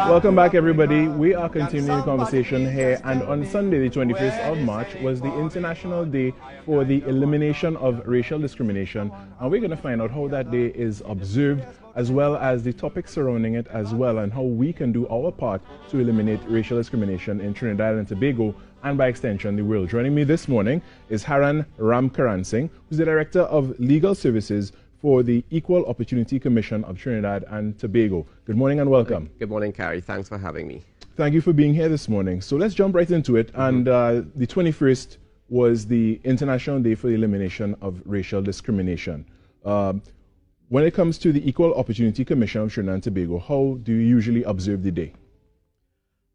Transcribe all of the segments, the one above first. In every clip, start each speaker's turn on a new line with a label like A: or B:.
A: Welcome back, everybody. We are continuing the conversation here, and on Sunday, the 21st of March, was the International Day for the Elimination of Racial Discrimination, and we're going to find out how that day is observed, as well as the topics surrounding it as well, and how we can do our part to eliminate racial discrimination in Trinidad and Tobago, and by extension, the world. Joining me this morning is Haran Ramkaransingh, who's the Director of Legal Services for the Equal Opportunity Commission of Trinidad and Tobago. Good morning and welcome.
B: Good morning, Carrie. Thanks for having me.
A: Thank you for being here this morning. So let's jump right into it. And the 21st was the International Day for the Elimination of Racial Discrimination. When it comes to the Equal Opportunity Commission of Trinidad and Tobago, how do you usually observe the day?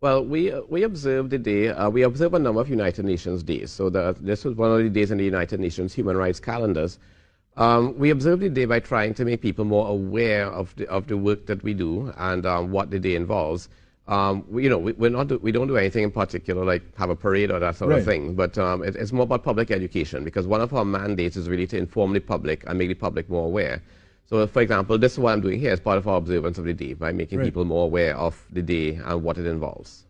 B: Well, we observe the day. We observe a number of United Nations days. So this was one of the days in the United Nations human rights calendars. We observe the day by trying to make people more aware of the work that we do and what the day involves. We don't do anything in particular like have a parade or that sort of thing, but it's more about public education, because one of our mandates is really to inform the public and make the public more aware. So, for example, this is what I'm doing here as part of our observance of the day, by making people more aware of the day and what it involves.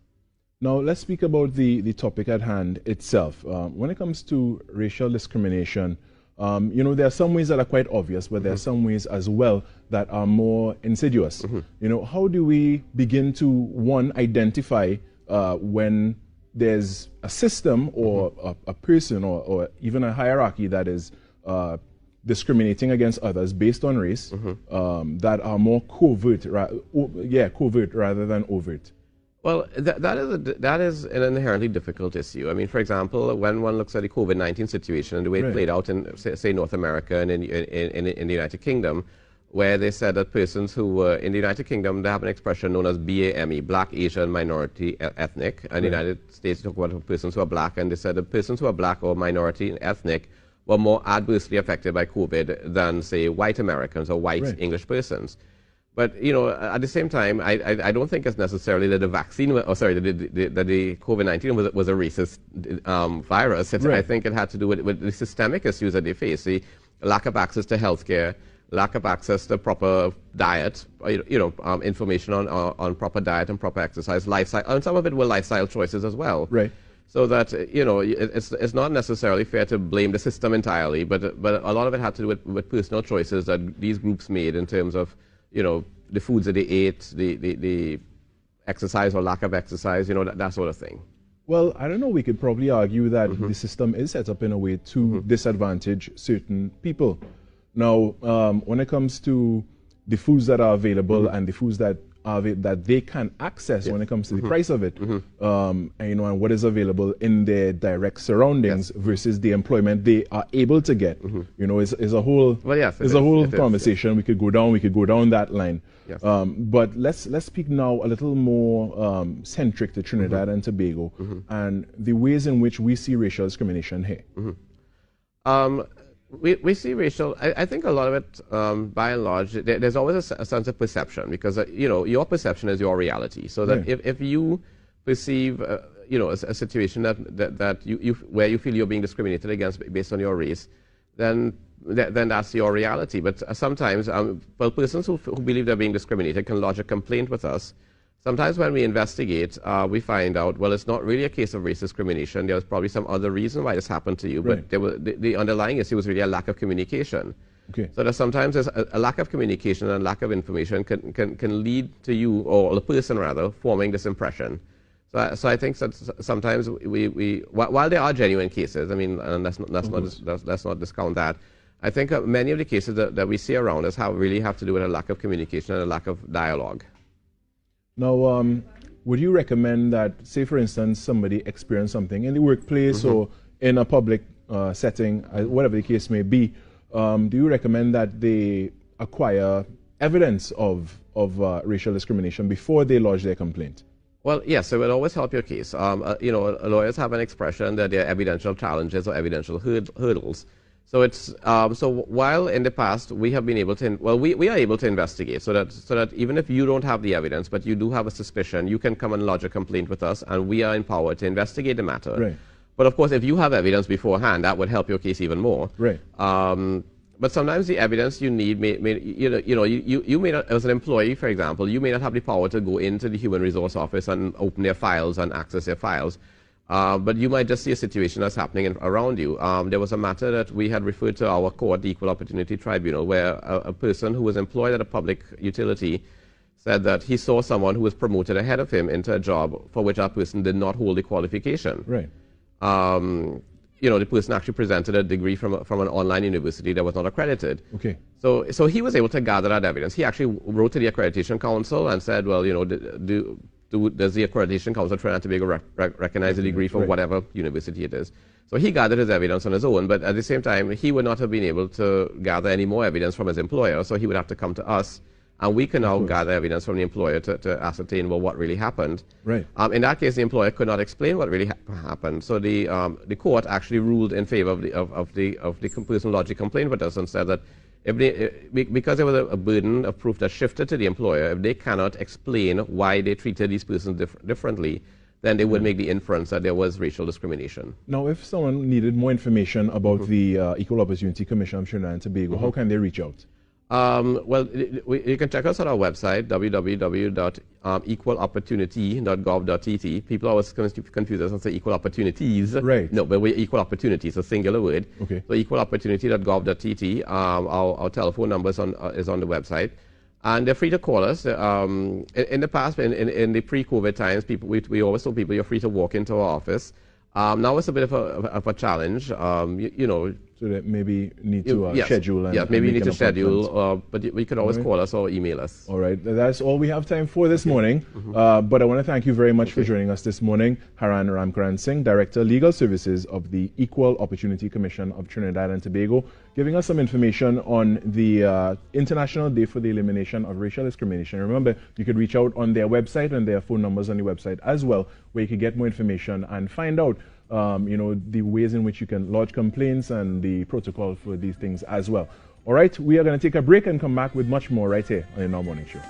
A: Now, let's speak about the topic at hand itself. When it comes to racial discrimination, there are some ways that are quite obvious, but there are some ways as well that are more insidious. How do we begin to, one, identify when there's a system or a person or even a hierarchy that is discriminating against others based on race that are more covert rather than overt?
B: Well, that is an inherently difficult issue. I mean, for example, when one looks at the COVID-19 situation and the way it played out in, say, North America and in the United Kingdom, where they said that persons who were in the United Kingdom, they have an expression known as BAME, Black, Asian, Minority, Ethnic. And the United States talk about persons who are black, and they said that persons who are black or minority and ethnic were more adversely affected by COVID than, say, white Americans or white English persons. But, at the same time, I don't think it's necessarily that the vaccine, that the COVID-19 was a racist virus. I think it had to do with the systemic issues that they face, the lack of access to healthcare, lack of access to proper diet, information on proper diet and proper exercise, lifestyle, and some of it were lifestyle choices as well.
A: Right.
B: So that, it's not necessarily fair to blame the system entirely, but a lot of it had to do with personal choices that these groups made in terms of, the foods that they ate, the exercise or lack of exercise, that sort of thing.
A: Well, I don't know, we could probably argue that the system is set up in a way to disadvantage certain people. Now, when it comes to the foods that are available and the foods that they can access when it comes to the price of it, and what is available in their direct surroundings versus the employment they are able to get, is a whole conversation. We could go down that line. Yes. But let's speak now a little more centric to Trinidad and Tobago and the ways in which we see racial discrimination here.
B: We see racial, I think a lot of it, by and large, there's always a sense of perception, because, your perception is your reality. So that if you perceive, a situation where you feel you're being discriminated against based on your race, then that's your reality. But sometimes, persons who believe they're being discriminated can lodge a complaint with us. Sometimes when we investigate, we find out, well, it's not really a case of race discrimination. There's probably some other reason why this happened to you, but the underlying issue was really a lack of communication. Okay. So that sometimes there's a lack of communication and lack of information can lead to you, or the person rather, forming this impression. So I think that sometimes while there are genuine cases, I mean, and let's not discount that, I think many of the cases that we see around us really have to do with a lack of communication and a lack of dialogue.
A: Now, would you recommend that, say, for instance, somebody experienced something in the workplace or in a public setting, whatever the case may be, do you recommend that they acquire evidence of racial discrimination before they lodge their complaint?
B: Well, yes, it will always help your case. Lawyers have an expression that there are evidential challenges or evidential hurdles. So it's so while in the past we have been able to, we are able to investigate, so that even if you don't have the evidence, but you do have a suspicion, you can come and lodge a complaint with us, and we are empowered to investigate the matter. Right. But of course, if you have evidence beforehand, that would help your case even more.
A: Right.
B: but sometimes the evidence you need you may not, as an employee, for example, you may not have the power to go into the human resource office and open their files and access their files. But you might just see a situation that's happening around you. There was a matter that we had referred to our court, the Equal Opportunity Tribunal, where a person who was employed at a public utility said that he saw someone who was promoted ahead of him into a job for which that person did not hold the qualification.
A: Right.
B: The person actually presented a degree from an online university that was not accredited.
A: Okay.
B: So he was able to gather that evidence. He actually wrote to the Accreditation Council and said, well, does the Accreditation Council of Trinidad and Tobago recognize the degree for whatever university it is? So he gathered his evidence on his own, but at the same time, he would not have been able to gather any more evidence from his employer, so he would have to come to us, and we can now gather evidence from the employer to ascertain, well, what really happened.
A: Right.
B: In that case, the employer could not explain what really happened, so the court actually ruled in favor of the person lodged a complaint with us and said that because there was a burden of proof that shifted to the employer, if they cannot explain why they treated these persons differently, then they would make the inference that there was racial discrimination.
A: Now, if someone needed more information about the Equal Opportunity Commission of Trinidad and Tobago, how can they reach out?
B: Well, you can check us on our website, www.equalopportunity.gov.tt. People always confuse us and say equal opportunities.
A: Right.
B: No, but we're equal opportunities, a singular word.
A: Okay.
B: So equalopportunity.gov.tt. Our telephone number is on the website. And they're free to call us. In the past, in the pre-COVID times, we always told people you're free to walk into our office. Now it's a bit of a challenge,
A: So that maybe need to schedule.
B: Maybe you need to schedule, but you can always call us or email us.
A: All right, that's all we have time for this morning. But I want to thank you very much for joining us this morning. Haran Ramkaransingh, Director, Legal Services of the Equal Opportunity Commission of Trinidad and Tobago, giving us some information on the International Day for the Elimination of Racial Discrimination. Remember, you could reach out on their website and their phone numbers on the website as well, where you can get more information and find out the ways in which you can lodge complaints and the protocol for these things as well. All right, we are going to take a break and come back with much more right here on the Now Morning Show.